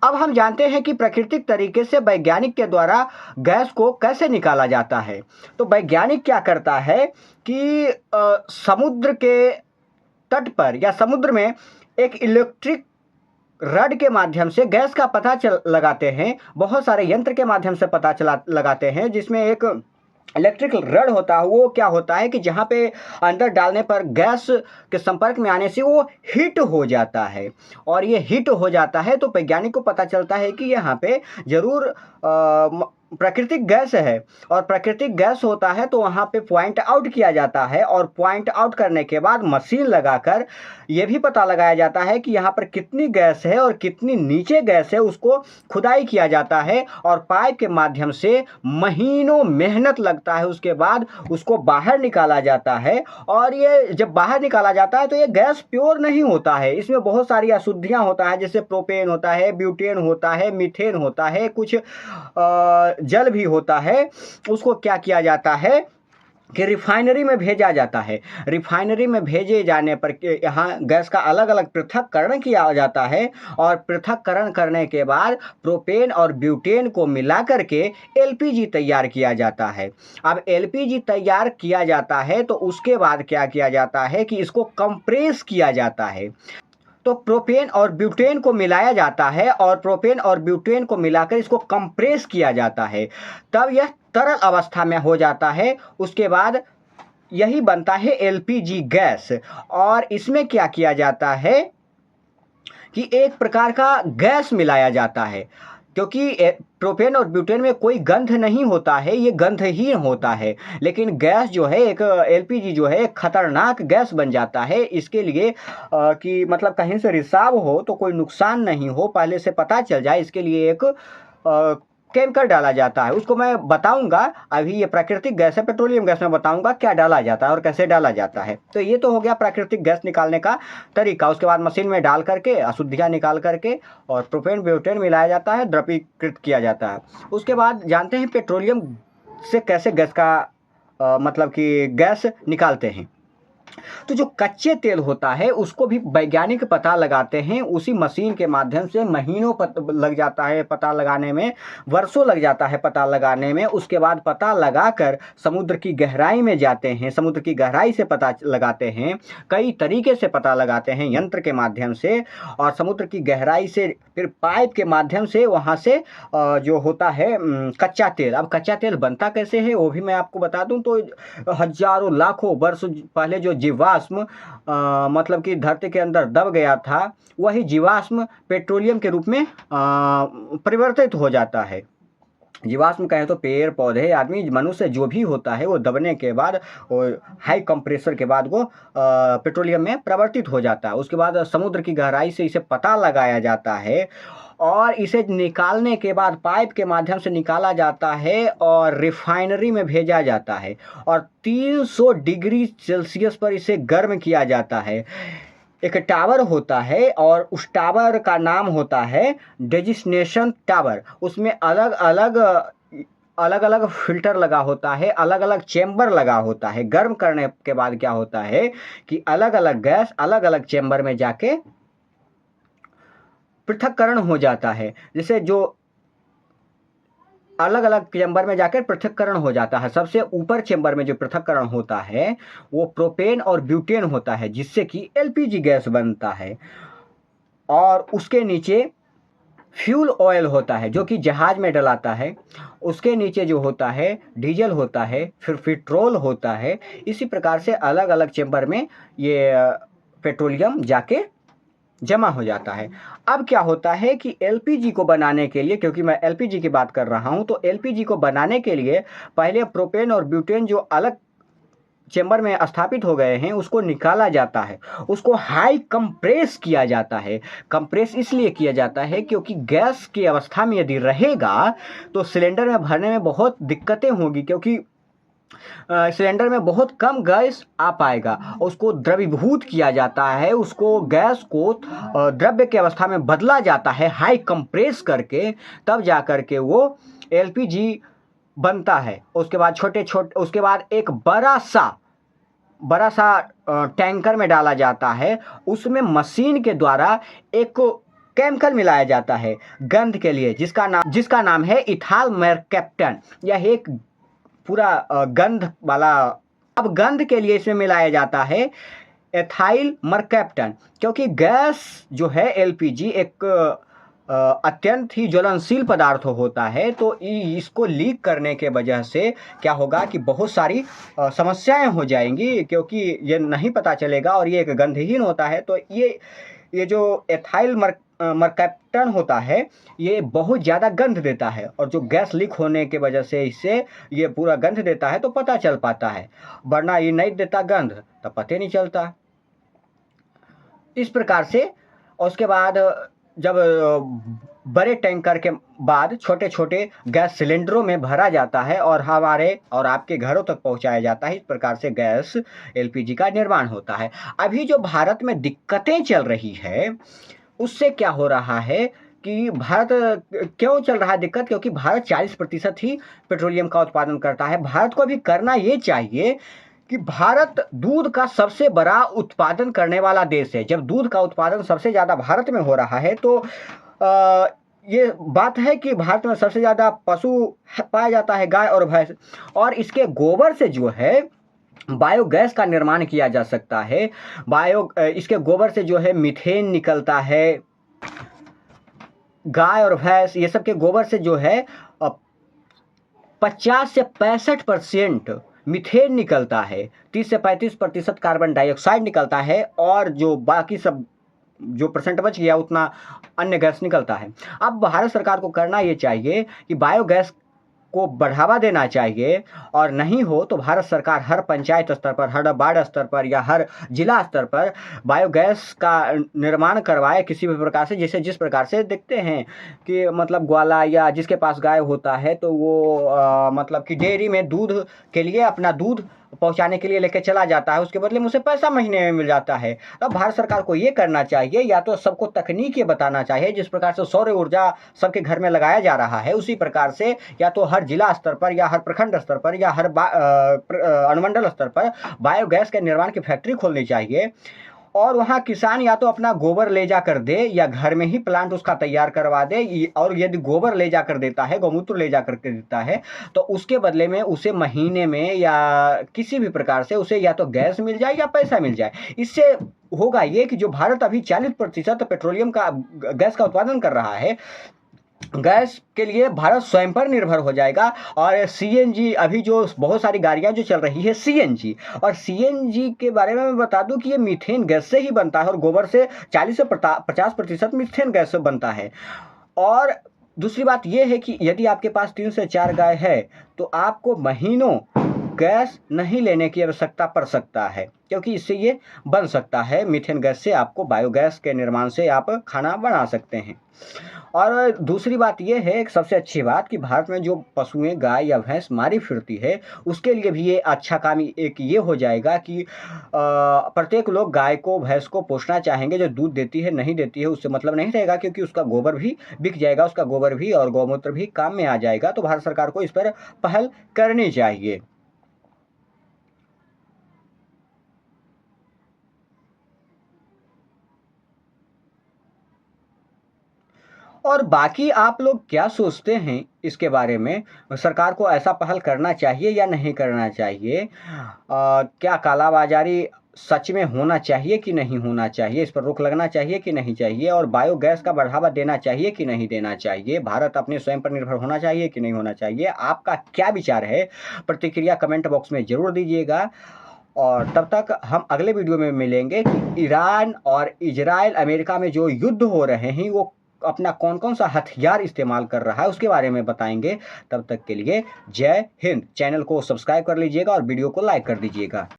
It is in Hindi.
अब हम जानते हैं कि प्राकृतिक तरीके से वैज्ञानिक के द्वारा गैस को कैसे निकाला जाता है। तो वैज्ञानिक क्या करता है कि समुद्र के तट पर या समुद्र में एक इलेक्ट्रिक रड के माध्यम से गैस का पता लगाते हैं। बहुत सारे यंत्र के माध्यम से पता लगाते हैं, जिसमें एक इलेक्ट्रिक रड होता है। वो क्या होता है कि जहाँ पे अंदर डालने पर गैस के संपर्क में आने से वो हीट हो जाता है, और ये हीट हो जाता है तो वैज्ञानिक को पता चलता है कि यहाँ पे जरूर प्राकृतिक गैस है। और प्राकृतिक गैस होता है तो वहाँ पे पॉइंट आउट किया जाता है, और पॉइंट आउट करने के बाद मशीन लगाकर ये भी पता लगाया जाता है कि यहाँ पर कितनी गैस है और कितनी नीचे गैस है। उसको खुदाई किया जाता है और पाइप के माध्यम से महीनों मेहनत लगता है। उसके बाद उसको बाहर निकाला जाता है, और ये जब बाहर निकाला जाता है तो ये गैस प्योर नहीं होता है। इसमें बहुत सारी अशुद्धियाँ होता है, जैसे प्रोपेन होता है, ब्यूटेन होता है, मीथेन होता है, कुछ जल भी होता है। उसको क्या किया जाता है कि रिफाइनरी में भेजा जाता है। रिफाइनरी में भेजे जाने पर यहाँ गैस का अलग अलग पृथक्करण किया जाता है, और पृथक्करण करने के बाद प्रोपेन और ब्यूटेन को मिला करके एलपीजी तैयार किया जाता है। अब एलपीजी तैयार किया जाता है तो उसके बाद क्या किया जाता है कि इसको कंप्रेस किया जाता है। तो प्रोपेन और ब्यूटेन को मिलाया जाता है, और प्रोपेन और ब्यूटेन को मिलाकर इसको कंप्रेस किया जाता है, तब यह तरल अवस्था में हो जाता है। उसके बाद यही बनता है एलपीजी गैस। और इसमें क्या किया जाता है कि एक प्रकार का गैस मिलाया जाता है, क्योंकि प्रोपेन और ब्यूटेन में कोई गंध नहीं होता है, ये गंधहीन होता है। लेकिन गैस जो है, एक एलपीजी जो है, एक खतरनाक गैस बन जाता है। इसके लिए कि मतलब कहीं से रिसाव हो तो कोई नुकसान नहीं हो, पहले से पता चल जाए, इसके लिए एक केमिकल डाला जाता है। उसको मैं बताऊंगा। अभी ये प्राकृतिक गैस है, पेट्रोलियम गैस में बताऊंगा क्या डाला जाता है और कैसे डाला जाता है। तो ये तो हो गया प्राकृतिक गैस निकालने का तरीका। उसके बाद मशीन में डाल करके अशुद्धियाँ निकाल करके और प्रोपेन ब्यूटेन मिलाया जाता है, द्रवीकृत किया जाता है। उसके बाद जानते हैं पेट्रोलियम से कैसे गैस का मतलब कि गैस निकालते हैं। तो जो कच्चे तेल होता है उसको भी वैज्ञानिक पता लगाते हैं, उसी मशीन के माध्यम से महीनों लग जाता है पता लगाने में, वर्षों लग जाता है पता लगाने में। उसके बाद पता लगाकर समुद्र की गहराई में जाते हैं, समुद्र की गहराई से पता लगाते हैं, कई तरीके से पता लगाते हैं यंत्र के माध्यम से, और समुद्र की गहराई से फिर पाइप के माध्यम से वहाँ से जो होता है कच्चा तेल। अब कच्चा तेल बनता कैसे है वो भी मैं आपको बता दूं। तो हजारों लाखों वर्ष पहले जो जीवाश्म मतलब कि धरती के अंदर दब गया था, वही जीवाश्म पेट्रोलियम के रूप में परिवर्तित हो जाता है। जीवाश्म कहें तो पेड़ पौधे, आदमी, मनुष्य, जो भी होता है वो दबने के बाद और हाई कंप्रेशर के बाद वो पेट्रोलियम में परिवर्तित हो जाता है। उसके बाद समुद्र की गहराई से इसे पता लगाया जाता है, और इसे निकालने के बाद पाइप के माध्यम से निकाला जाता है और रिफाइनरी में भेजा जाता है, और 300 डिग्री सेल्सियस पर इसे गर्म किया जाता है। एक टावर होता है, और उस टावर का नाम होता है डेजिस्नेशन टावर। उसमें अलग अलग फिल्टर लगा होता है, अलग अलग चेम्बर लगा होता है। गर्म करने के बाद क्या होता है कि अलग अलग गैस अलग अलग चेम्बर में जाके पृथक्करण हो जाता है। जैसे जो अलग अलग चेम्बर में जाकर पृथक्करण हो जाता है, सबसे ऊपर चेम्बर में जो पृथक्करण होता है वो प्रोपेन और ब्यूटेन होता है, जिससे कि एलपीजी गैस बनता है। और उसके नीचे फ्यूल ऑयल होता है जो कि जहाज में डलाता है। उसके नीचे जो होता है डीजल होता है, फिर पेट्रोल होता है। इसी प्रकार से अलग अलग चेम्बर में ये पेट्रोलियम जाके जमा हो जाता है। अब क्या होता है कि एलपीजी को बनाने के लिए, क्योंकि मैं एलपीजी की बात कर रहा हूं, तो एलपीजी को बनाने के लिए पहले प्रोपेन और ब्यूटेन जो अलग चेम्बर में स्थापित हो गए हैं उसको निकाला जाता है, उसको हाई कंप्रेस किया जाता है। कंप्रेस इसलिए किया जाता है क्योंकि गैस की अवस्था में यदि रहेगा तो सिलेंडर में भरने में बहुत दिक्कतें होगी, क्योंकि सिलेंडर में बहुत कम गैस आ पाएगा। उसको द्रवीभूत किया जाता है, उसको गैस को द्रव्य की अवस्था में बदला जाता है हाई कंप्रेस करके, तब जा कर के वो एलपीजी बनता है। उसके बाद उसके बाद एक बड़ा सा टैंकर में डाला जाता है। उसमें मशीन के द्वारा एक केमिकल मिलाया जाता है गंध के लिए, जिसका नाम है इथाइल मरकैप्टन। यह एक पूरा गंध वाला, अब गंध के लिए इसमें मिलाया जाता है एथाइल मरकैप्टन, क्योंकि गैस जो है एलपीजी एक अत्यंत ही ज्वलनशील पदार्थ होता है। तो इसको लीक करने के वजह से क्या होगा कि बहुत सारी समस्याएं हो जाएंगी, क्योंकि ये नहीं पता चलेगा और ये एक गंधहीन होता है। तो ये जो एथाइल मरकैप्टन होता है ये बहुत ज़्यादा गंध देता है, और जो गैस लीक होने के वजह से इससे ये पूरा गंध देता है तो पता चल पाता है, वरना ये नहीं देता गंध तो पता नहीं चलता। इस प्रकार से उसके बाद जब बड़े टैंकर के बाद छोटे छोटे गैस सिलेंडरों में भरा जाता है और हमारे और आपके घरों तक पहुंचाया जाता है। इस प्रकार से गैस एलपीजी का निर्माण होता है। अभी जो भारत में दिक्कतें चल रही है उससे क्या हो रहा है कि भारत क्यों चल रहा है दिक्कत, क्योंकि भारत 40% ही पेट्रोलियम का उत्पादन करता है। भारत को अभी करना ये चाहिए कि भारत दूध का सबसे बड़ा उत्पादन करने वाला देश है। जब दूध का उत्पादन सबसे ज़्यादा भारत में हो रहा है तो ये बात है कि भारत में सबसे ज़्यादा पशु पाया जाता है, गाय और भैंस, और इसके गोबर से जो है बायोगैस का निर्माण किया जा सकता है। इसके गोबर से जो है मीथेन निकलता है। गाय और भैंस ये सब के गोबर से जो है 50 से 65% मीथेन निकलता है, 30 से 35% कार्बन डाइऑक्साइड निकलता है, और जो बाकी सब जो परसेंट बच गया उतना अन्य गैस निकलता है। अब भारत सरकार को करना ये चाहिए कि बायोगैस को बढ़ावा देना चाहिए, और नहीं हो तो भारत सरकार हर पंचायत स्तर पर, हर वार्ड स्तर पर या हर जिला स्तर पर बायोगैस का निर्माण करवाए किसी भी प्रकार से। जैसे जिस प्रकार से देखते हैं कि मतलब ग्वाला या जिसके पास गाय होता है तो वो मतलब कि डेयरी में दूध के लिए अपना दूध पहुंचाने के लिए लेके चला जाता है, उसके बदले में उसे पैसा महीने में मिल जाता है। अब भारत सरकार को ये करना चाहिए, या तो सबको तकनीक ये बताना चाहिए जिस प्रकार से सौर ऊर्जा सबके घर में लगाया जा रहा है उसी प्रकार से या तो हर जिला स्तर पर या हर प्रखंड स्तर पर या हर अनुमंडल स्तर पर बायोगैस के निर्माण की फैक्ट्री खोलनी चाहिए, और वहाँ किसान या तो अपना गोबर ले जा कर दे या घर में ही प्लांट उसका तैयार करवा दे, और यदि गोबर ले जा कर देता है, गौमूत्र ले जा कर के देता है, तो उसके बदले में उसे महीने में या किसी भी प्रकार से उसे या तो गैस मिल जाए या पैसा मिल जाए। इससे होगा ये कि जो भारत अभी 40% पेट्रोलियम का गैस का उत्पादन कर रहा है, गैस के लिए भारत स्वयं पर निर्भर हो जाएगा। और सीएनजी, अभी जो बहुत सारी गाड़ियां जो चल रही है सीएनजी, और सीएनजी के बारे में मैं बता दूं कि ये मीथेन गैस से ही बनता है, और गोबर से 40 से 50% मीथेन गैस से बनता है। और दूसरी बात ये है कि यदि आपके पास 3 से 4 गाय है तो आपको महीनों गैस नहीं लेने की आवश्यकता पड़ सकता है, क्योंकि इससे ये बन सकता है। मीथेन गैस से आपको बायोगैस के निर्माण से आप खाना बना सकते हैं। और दूसरी बात ये है, एक सबसे अच्छी बात, कि भारत में जो पशुएं गाय या भैंस मारी फिरती है उसके लिए भी ये अच्छा काम एक ये हो जाएगा कि प्रत्येक लोग गाय को भैंस को पोषना चाहेंगे। जो दूध देती है नहीं देती है उससे मतलब नहीं रहेगा, क्योंकि उसका गोबर भी बिक जाएगा, उसका गोबर भी और गौमूत्र भी काम में आ जाएगा। तो भारत सरकार को इस पर पहल करनी चाहिए। और बाकी आप लोग क्या सोचते हैं इसके बारे में? सरकार को ऐसा पहल करना चाहिए या नहीं करना चाहिए? क्या कालाबाजारी सच में होना चाहिए कि नहीं होना चाहिए? इस पर रोक लगना चाहिए कि नहीं चाहिए? और बायोगैस का बढ़ावा देना चाहिए कि नहीं देना चाहिए? भारत अपने स्वयं पर निर्भर होना चाहिए कि नहीं होना चाहिए? आपका क्या विचार है? प्रतिक्रिया कमेंट बॉक्स में ज़रूर दीजिएगा। और तब तक हम अगले वीडियो में मिलेंगे कि ईरान और इजराइल अमेरिका में जो युद्ध हो रहे हैं वो अपना कौन कौन सा हथियार इस्तेमाल कर रहा है उसके बारे में बताएंगे। तब तक के लिए जय हिंद। चैनल को सब्सक्राइब कर लीजिएगा और वीडियो को लाइक कर दीजिएगा।